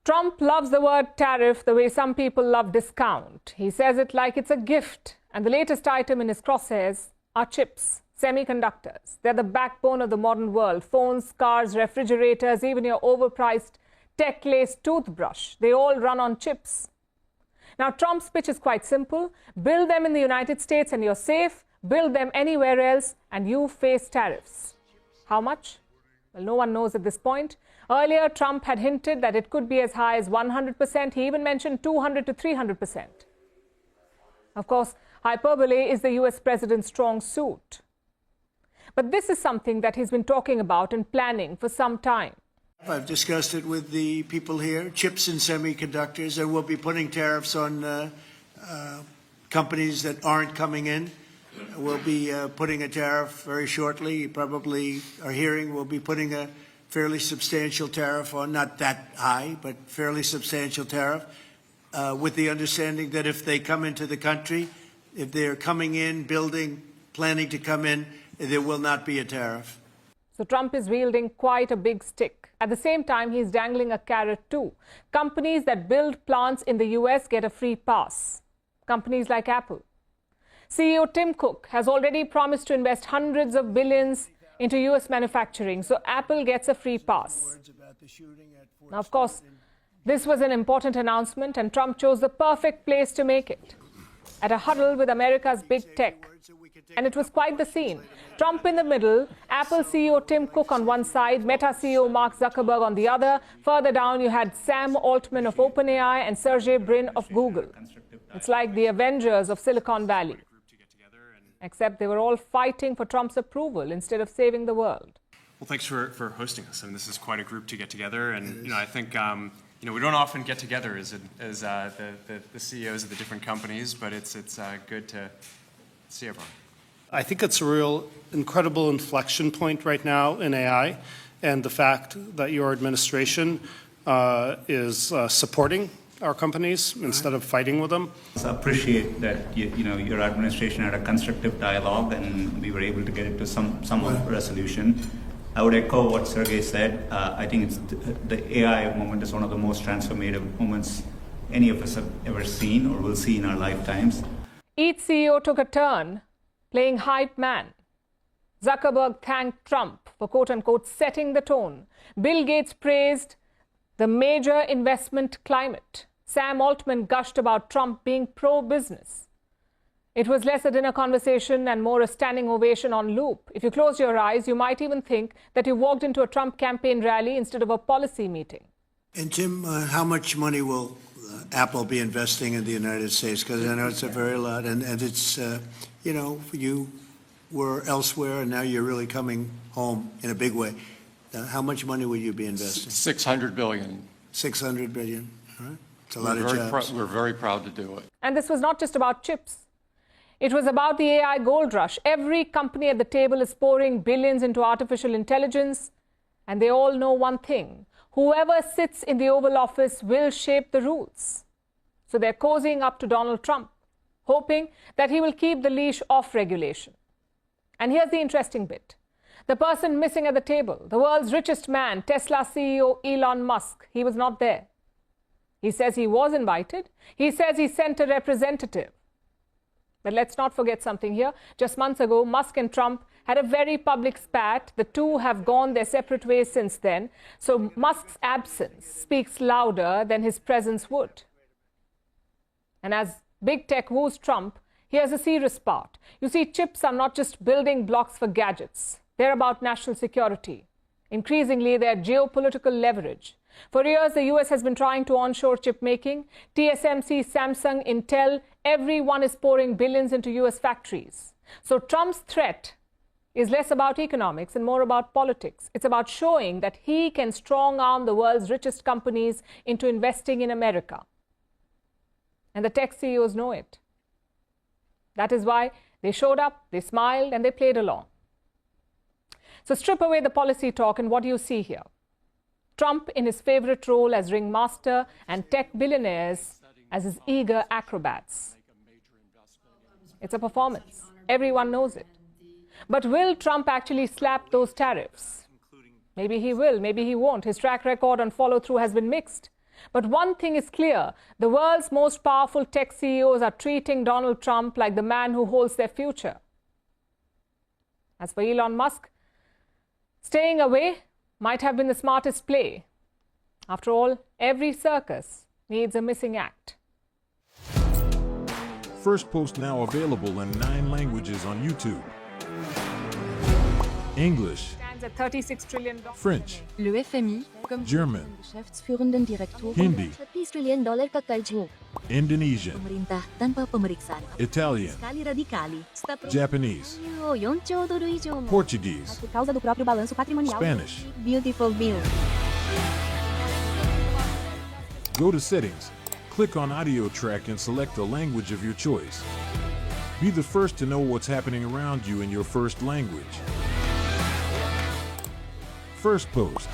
Trump loves the word tariff the way some people love discount. He says it like it's a gift. And the latest item in his crosshairs are chips, semiconductors. They're the backbone of the modern world. Phones, cars, refrigerators, even your overpriced tech-laced toothbrush. They all run on chips. Now, Trump's pitch is quite simple. Build them in the United States and you're safe. Build them anywhere else and you face tariffs. How much? Well, no one knows at this point. Earlier, Trump had hinted that it could be as high as 100%. He even mentioned 200 to 300%. Of course, hyperbole is the US president's strong suit. But this is something that he's been talking about and planning for some time. I've discussed it with the people here, chips and semiconductors, and we'll be putting tariffs on companies that aren't coming in. We'll be putting a tariff very shortly. You probably are hearing we'll be putting a fairly substantial tariff on, not that high, but fairly substantial tariff, with the understanding that if they come into the country, if they're coming in, building, planning to come in, there will not be a tariff. So Trump is wielding quite a big stick. At the same time, he's dangling a carrot too. Companies that build plants in the US get a free pass. Companies like Apple. CEO Tim Cook has already promised to invest hundreds of billions into US manufacturing, so Apple gets a free pass. Now, of course, this was an important announcement and Trump chose the perfect place to make it. At a huddle with America's big tech. And it was quite the scene. Trump in the middle, Apple CEO Tim Cook on one side, Meta CEO Mark Zuckerberg on the other. Further down, you had Sam Altman of OpenAI and Sergey Brin of Google. It's like the Avengers of Silicon Valley. Except they were all fighting for Trump's approval instead of saving the world. Well, thanks for hosting us. I mean, this is quite a group to get together. And, I think, we don't often get together as the CEOs of the different companies, but it's good to see everyone. I think it's a real incredible inflection point right now in AI, and the fact that your administration is supporting our companies instead of fighting with them. I appreciate that your administration had a constructive dialogue and we were able to get it to some resolution. I would echo what Sergey said. I think the AI moment is one of the most transformative moments any of us have ever seen or will see in our lifetimes. Each CEO took a turn playing hype man. Zuckerberg thanked Trump for quote-unquote setting the tone. Bill Gates praised the major investment climate. Sam Altman gushed about Trump being pro-business. It was less a dinner conversation and more a standing ovation on loop. If you close your eyes, you might even think that you walked into a Trump campaign rally instead of a policy meeting. And Tim, how much money will Apple be investing in the United States? Because I know it's a very lot, and it's, you were elsewhere and now you're really coming home in a big way. How much money will you be investing? $600 billion. $600 billion. All right. It's a lot of jobs. We're very proud to do it. And this was not just about chips. It was about the AI gold rush. Every company at the table is pouring billions into artificial intelligence. And they all know one thing. Whoever sits in the Oval Office will shape the rules. So they're cozying up to Donald Trump, hoping that he will keep the leash off regulation. And here's the interesting bit. The person missing at the table, the world's richest man, Tesla CEO Elon Musk, he was not there. He says he was invited. He says he sent a representative. But let's not forget something here. Just months ago, Musk and Trump had a very public spat. The two have gone their separate ways since then. So Musk's absence speaks louder than his presence would. And as big tech woos Trump, here's a serious part. You see, chips are not just building blocks for gadgets. They're about national security. Increasingly, they're geopolitical leverage. For years, the US has been trying to onshore chip making. TSMC, Samsung, Intel, everyone is pouring billions into US factories. So Trump's threat is less about economics and more about politics. It's about showing that he can strong-arm the world's richest companies into investing in America. And the tech CEOs know it. That is why they showed up, they smiled, and they played along. So strip away the policy talk, and what do you see here? Trump in his favorite role as ringmaster and tech billionaires as his eager acrobats. It's a performance. Everyone knows it. But will Trump actually slap those tariffs? Maybe he will, maybe he won't. His track record on follow-through has been mixed. But one thing is clear, the world's most powerful tech CEOs are treating Donald Trump like the man who holds their future. As for Elon Musk, staying away might have been the smartest play. After all, every circus needs a missing act. First Post now available in 9 languages on YouTube. English, Stands at $36 trillion. French, Le FMI, comme German, Geschäftsführenden Direktor Hindi, $30 trillion ka karjo. Indonesian, Pemerintah tanpa pemeriksaan. Italian, Sekali radikali. Japanese, $4 trilhão. Portuguese, Por causa do próprio balanço patrimonial. Spanish. Beautiful bill. Go to Settings, click on Audio Track and select a language of your choice. Be the first to know what's happening around you in your first language. First Post.